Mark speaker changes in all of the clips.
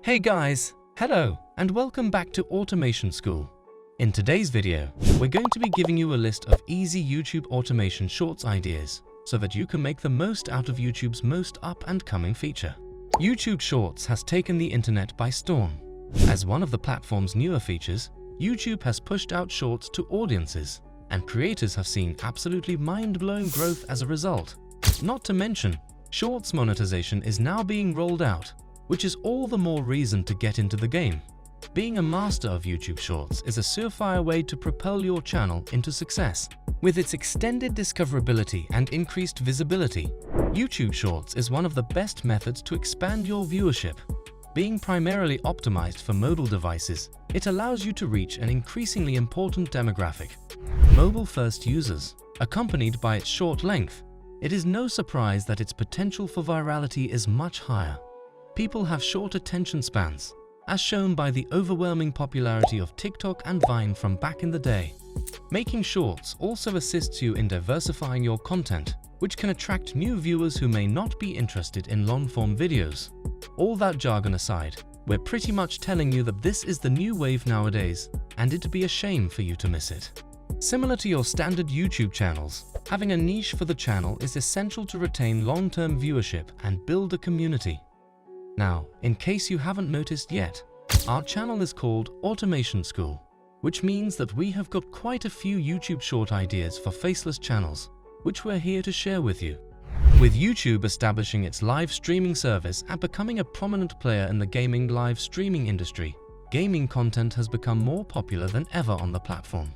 Speaker 1: Hey guys, hello and welcome back to Automation School. In today's video, we're going to be giving you a list of easy YouTube automation shorts ideas so that you can make the most out of YouTube's most up-and-coming feature. YouTube Shorts has taken the internet by storm. As one of the platform's newer features, YouTube has pushed out Shorts to audiences, and creators have seen absolutely mind-blowing growth as a result. Not to mention, Shorts monetization is now being rolled out, which is all the more reason to get into the game. Being a master of YouTube Shorts is a surefire way to propel your channel into success. With its extended discoverability and increased visibility, YouTube Shorts is one of the best methods to expand your viewership. Being primarily optimized for mobile devices, it allows you to reach an increasingly important demographic: mobile-first users. Accompanied by its short length, it is no surprise that its potential for virality is much higher. People have short attention spans, as shown by the overwhelming popularity of TikTok and Vine from back in the day. Making shorts also assists you in diversifying your content, which can attract new viewers who may not be interested in long-form videos. All that jargon aside, we're pretty much telling you that this is the new wave nowadays, and it'd be a shame for you to miss it. Similar to your standard YouTube channels, having a niche for the channel is essential to retain long-term viewership and build a community. Now, in case you haven't noticed yet, our channel is called Automation School, which means that we have got quite a few YouTube short ideas for faceless channels, which we're here to share with you. With YouTube establishing its live streaming service and becoming a prominent player in the gaming live streaming industry, gaming content has become more popular than ever on the platform.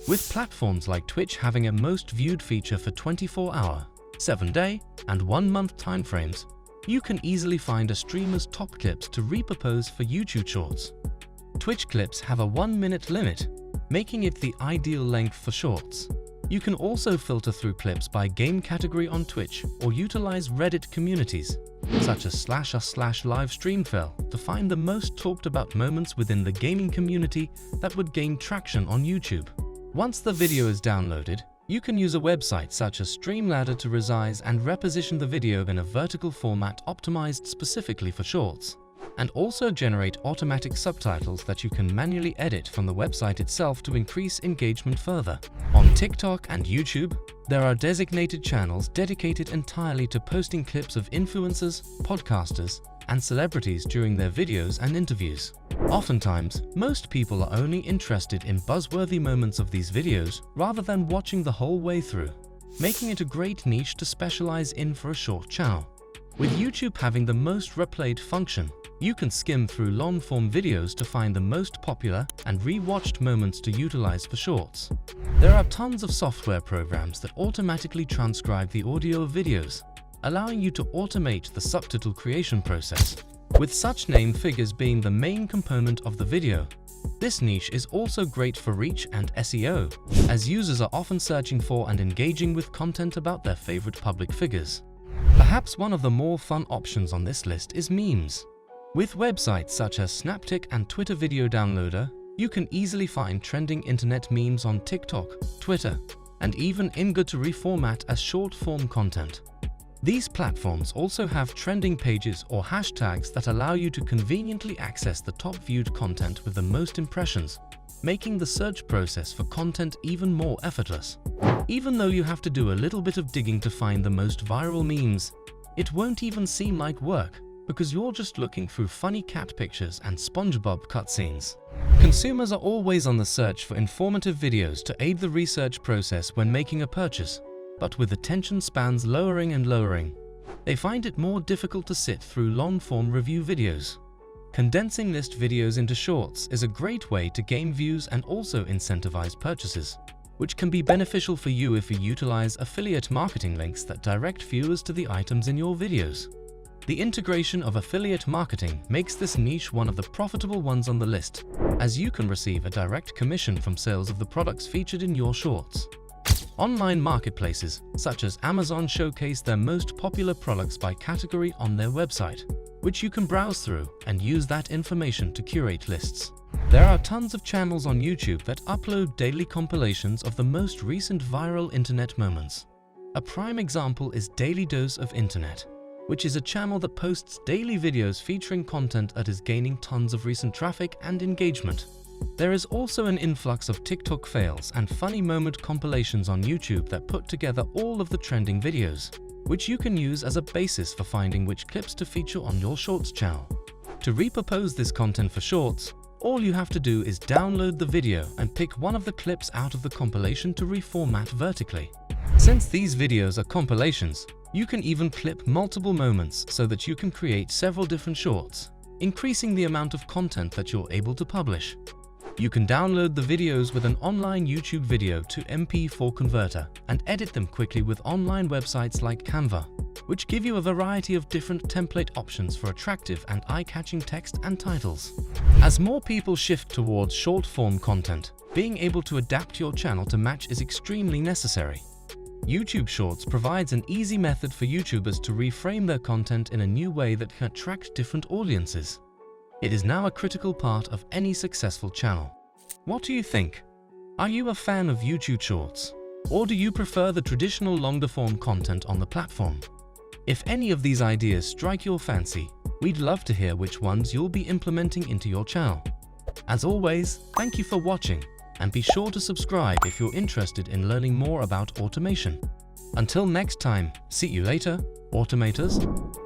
Speaker 1: With platforms like Twitch having a most viewed feature for 24-hour, 7-day, and 1-month timeframes, you can easily find a streamer's top clips to repurpose for YouTube Shorts. Twitch clips have a 1-minute limit, making it the ideal length for shorts. You can also filter through clips by game category on Twitch or utilize Reddit communities, such as /r/livestreamfail, to find the most talked about moments within the gaming community that would gain traction on YouTube. Once the video is downloaded, you can use a website such as Streamladder to resize and reposition the video in a vertical format optimized specifically for shorts, and also generate automatic subtitles that you can manually edit from the website itself to increase engagement further. On TikTok and YouTube, there are designated channels dedicated entirely to posting clips of influencers, podcasters, and celebrities during their videos and interviews. Oftentimes, most people are only interested in buzzworthy moments of these videos rather than watching the whole way through, making it a great niche to specialize in for a short channel. With YouTube having the most replayed function, you can skim through long-form videos to find the most popular and re-watched moments to utilize for shorts. There are tons of software programs that automatically transcribe the audio of videos, allowing you to automate the subtitle creation process, with such name figures being the main component of the video. This niche is also great for reach and SEO, as users are often searching for and engaging with content about their favorite public figures. Perhaps one of the more fun options on this list is memes. With websites such as Snaptic and Twitter Video Downloader, you can easily find trending internet memes on TikTok, Twitter, and even Imgur to reformat as short-form content. These platforms also have trending pages or hashtags that allow you to conveniently access the top-viewed content with the most impressions, making the search process for content even more effortless. Even though you have to do a little bit of digging to find the most viral memes, it won't even seem like work, because you're just looking through funny cat pictures and SpongeBob cutscenes. Consumers are always on the search for informative videos to aid the research process when making a purchase. But with attention spans lowering and lowering, they find it more difficult to sit through long-form review videos. Condensing list videos into shorts is a great way to gain views and also incentivize purchases, which can be beneficial for you if you utilize affiliate marketing links that direct viewers to the items in your videos. The integration of affiliate marketing makes this niche one of the profitable ones on the list, as you can receive a direct commission from sales of the products featured in your shorts. Online marketplaces such as Amazon showcase their most popular products by category on their website, which you can browse through and use that information to curate lists. There are tons of channels on YouTube that upload daily compilations of the most recent viral internet moments. A prime example is Daily Dose of Internet. which is a channel that posts daily videos featuring content that is gaining tons of recent traffic and engagement. There is also an influx of TikTok fails and funny moment compilations on YouTube that put together all of the trending videos, which you can use as a basis for finding which clips to feature on your Shorts channel. To repurpose this content for Shorts, all you have to do is download the video and pick one of the clips out of the compilation to reformat vertically. Since these videos are compilations, you can even clip multiple moments so that you can create several different shorts, increasing the amount of content that you're able to publish. You can download the videos with an online YouTube video to MP4 converter and edit them quickly with online websites like Canva, which give you a variety of different template options for attractive and eye-catching text and titles. As more people shift towards short-form content, being able to adapt your channel to match is extremely necessary. YouTube Shorts provides an easy method for YouTubers to reframe their content in a new way that can attract different audiences. It is now a critical part of any successful channel. What do you think? Are you a fan of YouTube Shorts? Or do you prefer the traditional longer-form content on the platform? If any of these ideas strike your fancy, we'd love to hear which ones you'll be implementing into your channel. As always, thank you for watching, and be sure to subscribe if you're interested in learning more about automation. Until next time, see you later, automators.